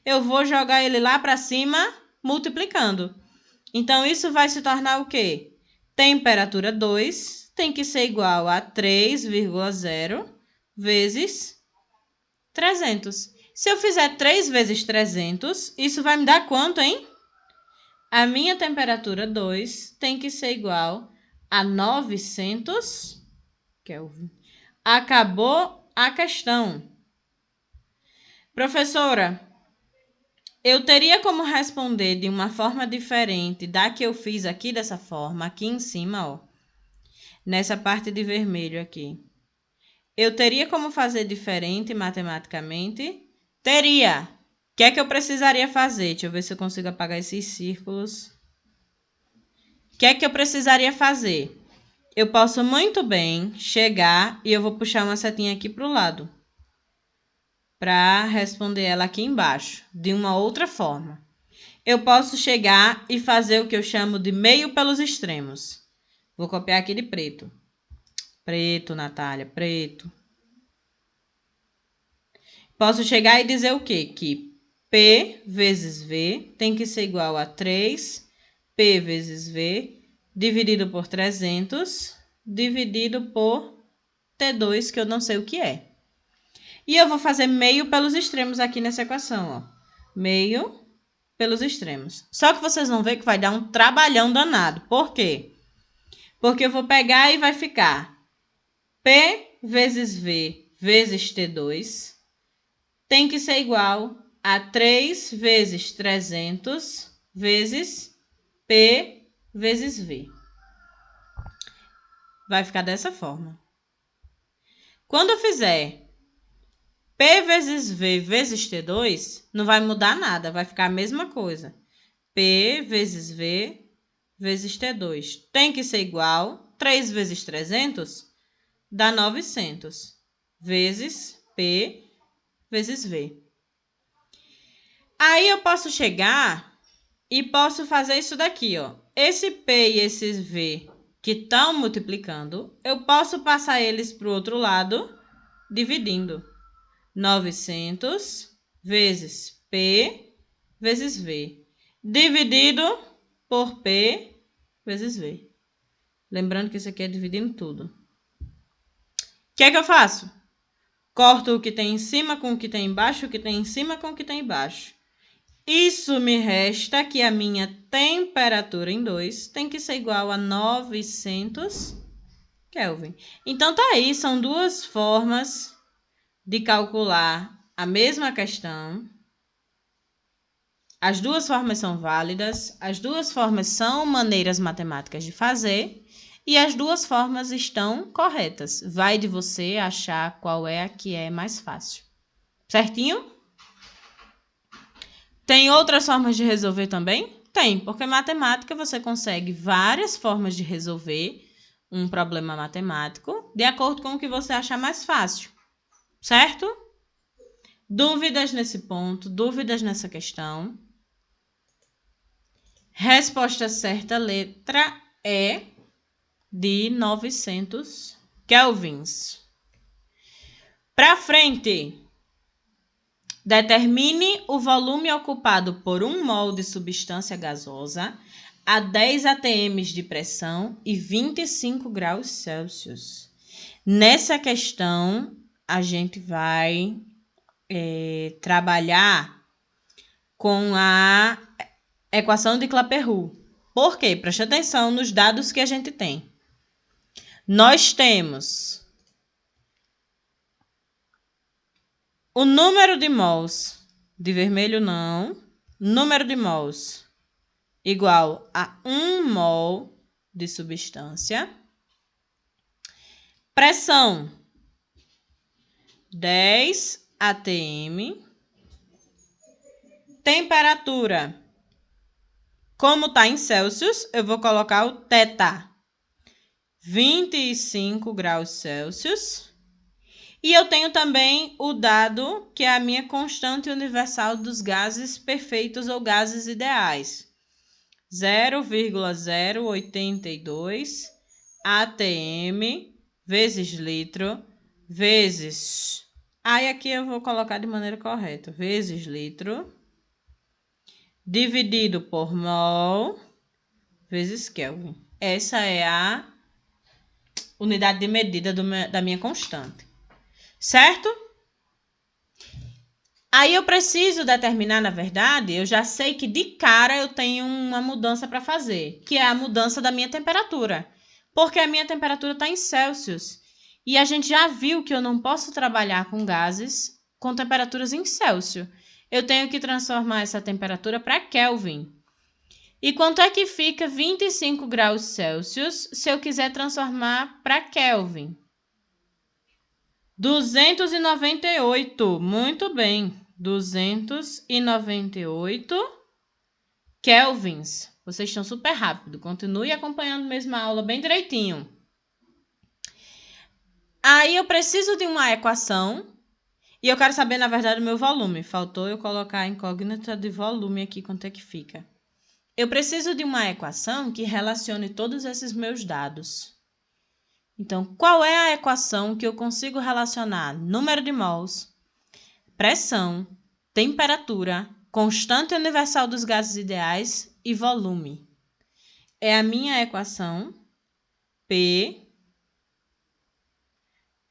eu vou jogar ele lá para cima multiplicando. Então, isso vai se tornar o quê? Temperatura 2 tem que ser igual a 3,0 vezes 300. Se eu fizer 3 vezes 300, isso vai me dar quanto, hein? A minha temperatura 2 tem que ser igual a 900 Kelvin. Acabou a questão. Professora, eu teria como responder de uma forma diferente da que eu fiz aqui dessa forma, aqui em cima, ó. Nessa parte de vermelho aqui. Eu teria como fazer diferente matematicamente? Teria. O que é que eu precisaria fazer? Deixa eu ver se eu consigo apagar esses círculos. O que é que eu precisaria fazer? Eu posso muito bem chegar e eu vou puxar uma setinha aqui para o lado. Para responder ela aqui embaixo, de uma outra forma. Eu posso chegar e fazer o que eu chamo de meio pelos extremos. Vou copiar aqui de preto. Preto, Natália, preto. Posso chegar e dizer o quê? Que P vezes V tem que ser igual a 3P vezes V dividido por 300 dividido por T2, que eu não sei o que é. E eu vou fazer meio pelos extremos aqui nessa equação, ó. Meio pelos extremos. Só que vocês vão ver que vai dar um trabalhão danado. Por quê? Porque eu vou pegar e vai ficar P vezes V vezes T2 tem que ser igual a 3 vezes 300 vezes P vezes V. Vai ficar dessa forma. Quando eu fizer P vezes V vezes T2, não vai mudar nada, vai ficar a mesma coisa. P vezes V vezes T2 tem que ser igual, 3 vezes 300 dá 900, vezes P vezes V. Aí eu posso chegar e posso fazer isso daqui, ó. Esse P e esse V que estão multiplicando, eu posso passar eles para o outro lado, dividindo. 900 vezes P vezes V, dividido por P vezes V. Lembrando que isso aqui é dividindo tudo. O que é que eu faço? Corto o que tem em cima com o que tem embaixo, o que tem em cima com o que tem embaixo. Isso me resta que a minha temperatura em 2 tem que ser igual a 900 Kelvin. Então, tá aí, são duas formas de calcular a mesma questão. As duas formas são válidas, as duas formas são maneiras matemáticas de fazer e as duas formas estão corretas. Vai de você achar qual é a que é mais fácil. Certinho? Tem outras formas de resolver também? Tem, porque matemática você consegue várias formas de resolver um problema matemático de acordo com o que você achar mais fácil. Certo? Dúvidas nesse ponto? Dúvidas nessa questão? Resposta certa, letra E, de 900 kelvins. Para frente, determine o volume ocupado por 1 mol de substância gasosa a 10 atm de pressão e 25 graus Celsius. Nessa questão, a gente vai trabalhar com a equação de Clapeyron. Por quê? Preste atenção nos dados que a gente tem. Nós temos o número de mols, de vermelho não, número de mols igual a 1 mol de substância. Pressão, 10 atm. Temperatura, como está em Celsius, eu vou colocar o θ, 25 graus Celsius. E eu tenho também o dado que é a minha constante universal dos gases perfeitos ou gases ideais. 0,082 atm vezes litro vezes... Aí aqui eu vou colocar de maneira correta. Vezes litro dividido por mol vezes Kelvin. Essa é a unidade de medida da minha constante. Certo? Aí eu preciso determinar, na verdade, eu já sei que de cara eu tenho uma mudança para fazer, que é a mudança da minha temperatura. Porque a minha temperatura está em Celsius. E a gente já viu que eu não posso trabalhar com gases com temperaturas em Celsius. Eu tenho que transformar essa temperatura para Kelvin. E quanto é que fica 25 graus Celsius se eu quiser transformar para Kelvin? 298, muito bem, 298 kelvins. Vocês estão super rápido, continue acompanhando mesmo a aula bem direitinho. Aí eu preciso de uma equação e eu quero saber, na verdade, o meu volume. Faltou eu colocar a incógnita de volume aqui, quanto é que fica. Eu preciso de uma equação que relacione todos esses meus dados. Então, qual é a equação que eu consigo relacionar número de mols, pressão, temperatura, constante universal dos gases ideais e volume? É a minha equação P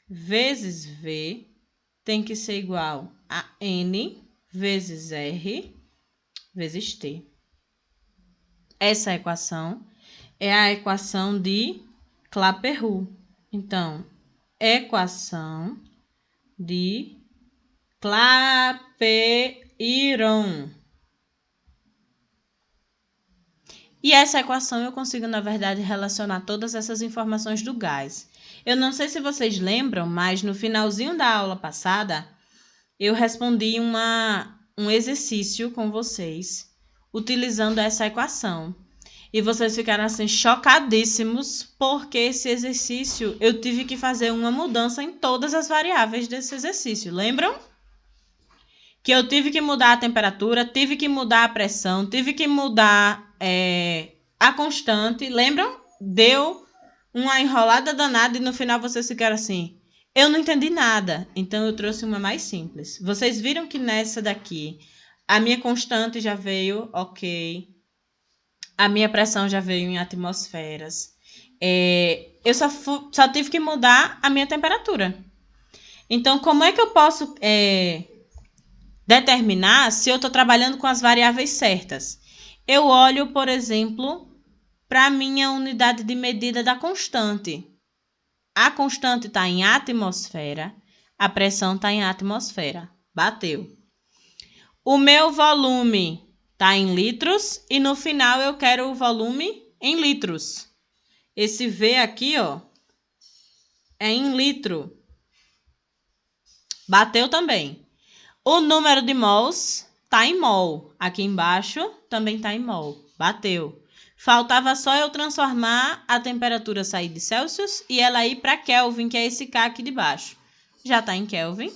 vezes V tem que ser igual a N vezes R vezes T. Essa equação é a equação de Clapeyron. Então, equação de Clapeyron. E essa equação eu consigo, na verdade, relacionar todas essas informações do gás. Eu não sei se vocês lembram, mas no finalzinho da aula passada, eu respondi um exercício com vocês, utilizando essa equação. E vocês ficaram assim chocadíssimos, porque esse exercício eu tive que fazer uma mudança em todas as variáveis desse exercício. Lembram? Que eu tive que mudar a temperatura, tive que mudar a pressão, tive que mudar a constante. Lembram? Deu uma enrolada danada e no final vocês ficaram assim, eu não entendi nada. Então eu trouxe uma mais simples. Vocês viram que nessa daqui a minha constante já veio, ok. A minha pressão já veio em atmosferas. Eu só tive que mudar a minha temperatura. Então, como é que eu posso determinar se eu estou trabalhando com as variáveis certas? Eu olho, por exemplo, para a minha unidade de medida da constante. A constante está em atmosfera, a pressão está em atmosfera. Bateu. O meu volume está em litros e no final eu quero o volume em litros. Esse V aqui, ó, é em litro. Bateu também. O número de mols está em mol. Aqui embaixo também está em mol. Bateu. Faltava só eu transformar a temperatura sair de Celsius e ela ir para Kelvin, que é esse K aqui de baixo. Já está em Kelvin.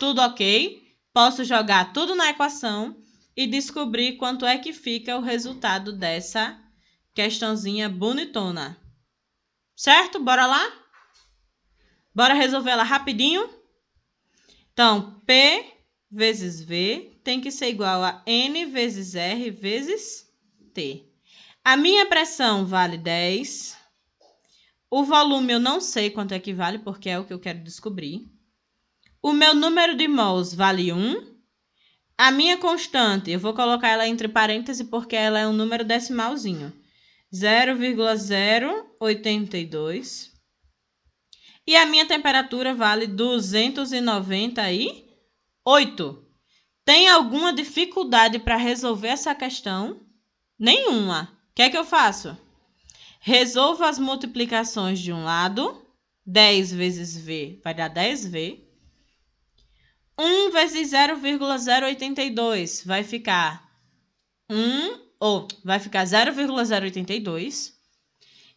Tudo ok. Posso jogar tudo na equação e descobrir quanto é que fica o resultado dessa questãozinha bonitona. Certo? Bora lá? Bora resolver ela rapidinho? Então, P vezes V tem que ser igual a N vezes R vezes T. A minha pressão vale 10. O volume eu não sei quanto é que vale, porque é o que eu quero descobrir. O meu número de mols vale 1. A minha constante, eu vou colocar ela entre parênteses porque ela é um número decimalzinho. 0,082. E a minha temperatura vale 298. Tem alguma dificuldade para resolver essa questão? Nenhuma. O que é que eu faço? Resolvo as multiplicações de um lado. 10 vezes V vai dar 10V. 1 vezes 0,082 vai ficar 0,082.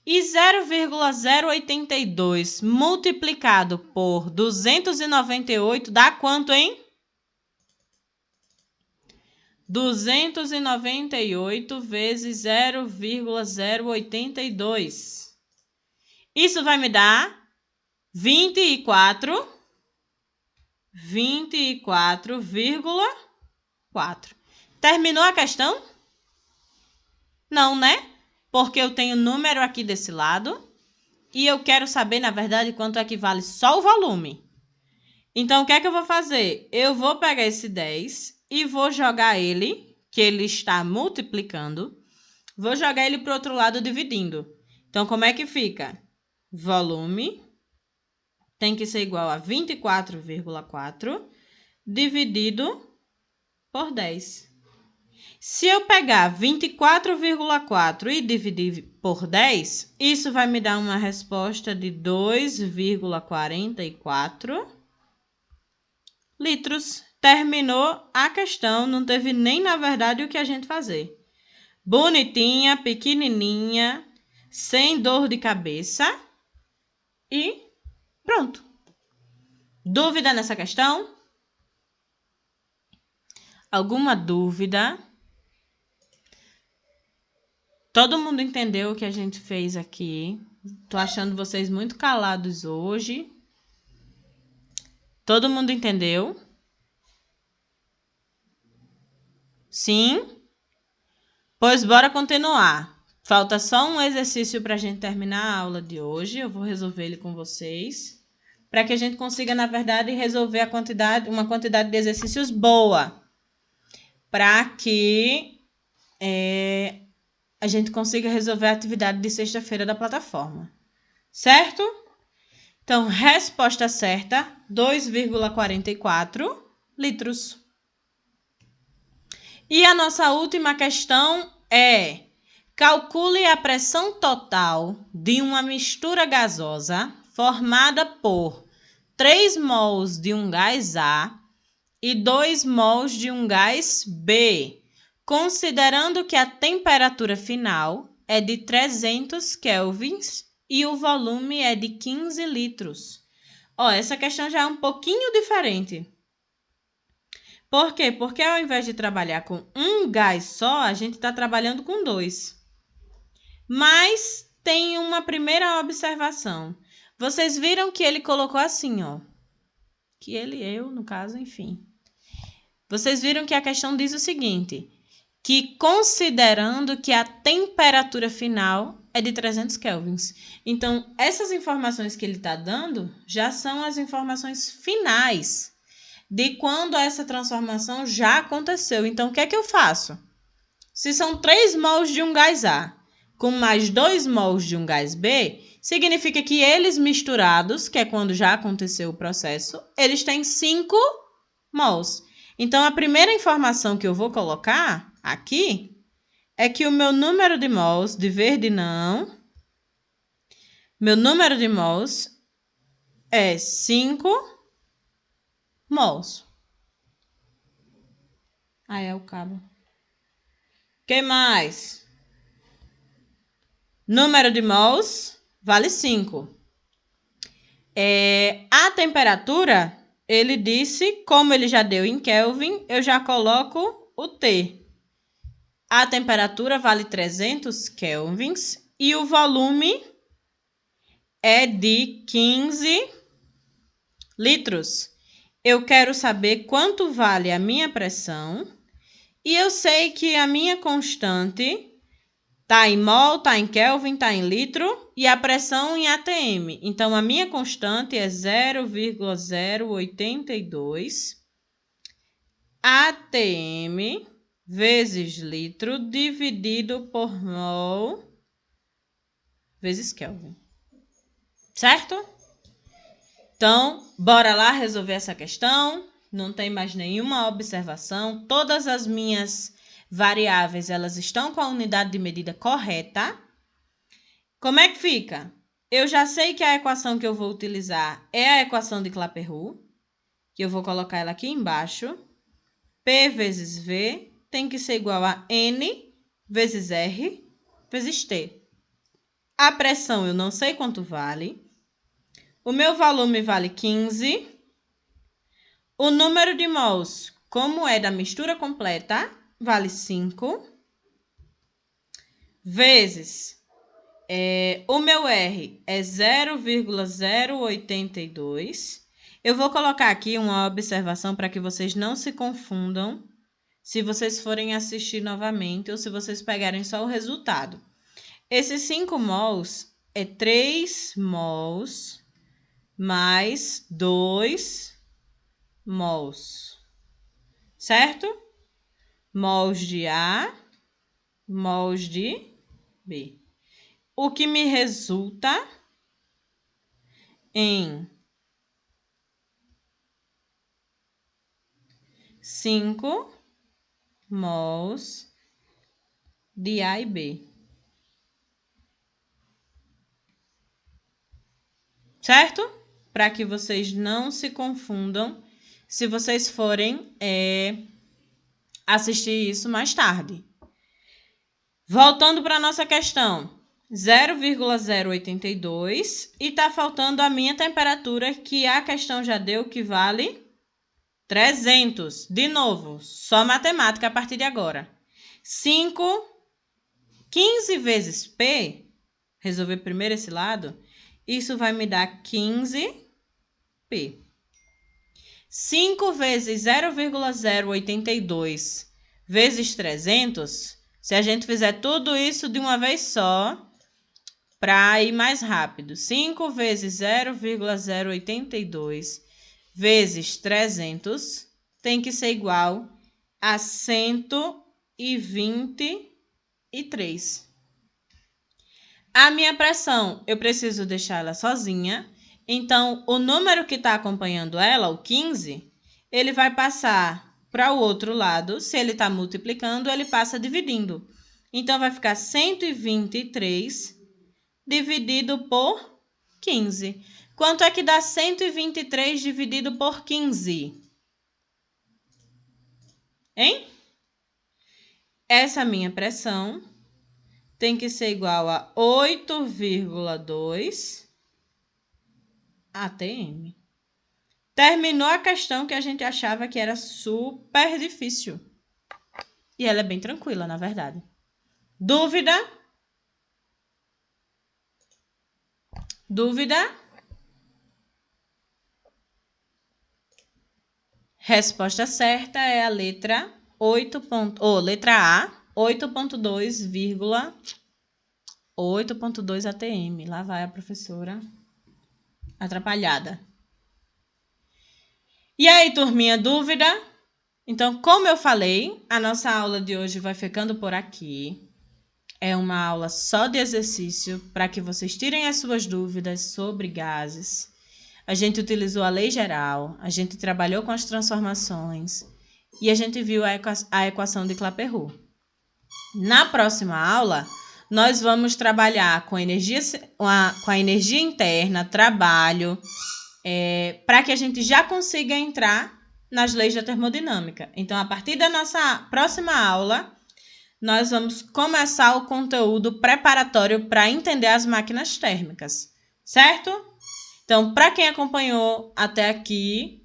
E 0,082 multiplicado por 298 dá quanto, hein? 298 vezes 0,082. Isso vai me dar 24,4. Terminou a questão? Não, né? Porque eu tenho número aqui desse lado e eu quero saber, na verdade, quanto é que vale só o volume. Então, o que é que eu vou fazer? Eu vou pegar esse 10 e vou jogar ele, que ele está multiplicando, vou jogar ele para o outro lado dividindo. Então, como é que fica? Volume tem que ser igual a 24,4 dividido por 10. Se eu pegar 24,4 e dividir por 10, isso vai me dar uma resposta de 2,44 litros. Terminou a questão, não teve nem, na verdade, o que a gente fazer. Bonitinha, pequenininha, sem dor de cabeça e pronto. Dúvida nessa questão? Alguma dúvida? Todo mundo entendeu o que a gente fez aqui? Tô achando vocês muito calados hoje. Todo mundo entendeu? Sim? Pois bora continuar. Falta só um exercício para a gente terminar a aula de hoje. Eu vou resolver ele com vocês. Para que a gente consiga, na verdade, resolver uma quantidade de exercícios boa. Para que a gente consiga resolver a atividade de sexta-feira da plataforma. Certo? Então, resposta certa, 2,44 litros. E a nossa última questão é: calcule a pressão total de uma mistura gasosa formada por 3 mols de um gás A e 2 mols de um gás B, considerando que a temperatura final é de 300 kelvins e o volume é de 15 litros. Essa questão já é um pouquinho diferente. Por quê? Porque ao invés de trabalhar com um gás só, a gente está trabalhando com 2. Mas tem uma primeira observação. Vocês viram que ele colocou assim, no caso, enfim. Vocês viram que a questão diz o seguinte: que considerando que a temperatura final é de 300 kelvins. Então, essas informações que ele está dando já são as informações finais de quando essa transformação já aconteceu. Então, o que é que eu faço? Se são 3 mols de um gás A com mais 2 mols de um gás B, significa que eles misturados, que é quando já aconteceu o processo, eles têm 5 mols. Então, a primeira informação que eu vou colocar aqui é que o meu número de mols, de verde não, meu número de mols é 5 mols. É o cabo. Que mais? Número de mols vale 5. A temperatura, ele disse, como ele já deu em Kelvin, eu já coloco o T. A temperatura vale 300 kelvins e o volume é de 15 litros. Eu quero saber quanto vale a minha pressão e eu sei que a minha constante está em mol, está em Kelvin, está em litro e a pressão em ATM. Então, a minha constante é 0,082 ATM vezes litro dividido por mol vezes Kelvin. Certo? Então, bora lá resolver essa questão. Não tem mais nenhuma observação. Todas as minhas variáveis elas estão com a unidade de medida correta, como é que fica? Eu já sei que a equação que eu vou utilizar é a equação de Clapeyron, que eu vou colocar ela aqui embaixo. P vezes V tem que ser igual a N vezes R vezes T. A pressão eu não sei quanto vale. O meu volume vale 15. O número de mols, como é da mistura completa, vale 5. Vezes, o meu R é 0,082. Eu vou colocar aqui uma observação para que vocês não se confundam se vocês forem assistir novamente ou se vocês pegarem só o resultado. Esses 5 mols é 3 mols mais 2 mols, certo? Mols de A, mols de B. O que me resulta em 5 mols de A e B. Certo? Para que vocês não se confundam se vocês forem assistir isso mais tarde. Voltando para a nossa questão, 0,082 e está faltando a minha temperatura, que a questão já deu que vale 300. De novo, só matemática a partir de agora. 15 vezes P, resolver primeiro esse lado, isso vai me dar 15P. 5 vezes 0,082 vezes 300, se a gente fizer tudo isso de uma vez só, para ir mais rápido, 5 vezes 0,082 vezes 300 tem que ser igual a 123. A minha pressão, eu preciso deixar ela sozinha. Então, o número que está acompanhando ela, o 15, ele vai passar para o outro lado. Se ele está multiplicando, ele passa dividindo. Então, vai ficar 123 dividido por 15. Quanto é que dá 123 dividido por 15? Hein? Essa minha pressão tem que ser igual a 8,2 ATM. Terminou a questão que a gente achava que era super difícil. E ela é bem tranquila, na verdade. Dúvida? Dúvida? Resposta certa é a letra 8. Letra A, 8,8.2 ATM. Lá vai a professora atrapalhada. E aí, turminha, dúvida? Então, como eu falei, a nossa aula de hoje vai ficando por aqui. É uma aula só de exercício para que vocês tirem as suas dúvidas sobre gases. A gente utilizou a lei geral, a gente trabalhou com as transformações e a gente viu a equação de Clapeyron. Na próxima aula, nós vamos trabalhar com a energia interna, trabalho, para que a gente já consiga entrar nas leis da termodinâmica. Então, a partir da nossa próxima aula, nós vamos começar o conteúdo preparatório para entender as máquinas térmicas, certo? Então, para quem acompanhou até aqui,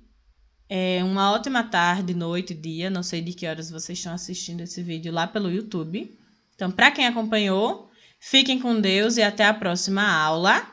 uma ótima tarde, noite, dia, não sei de que horas vocês estão assistindo esse vídeo lá pelo YouTube. Então, para quem acompanhou, fiquem com Deus e até a próxima aula.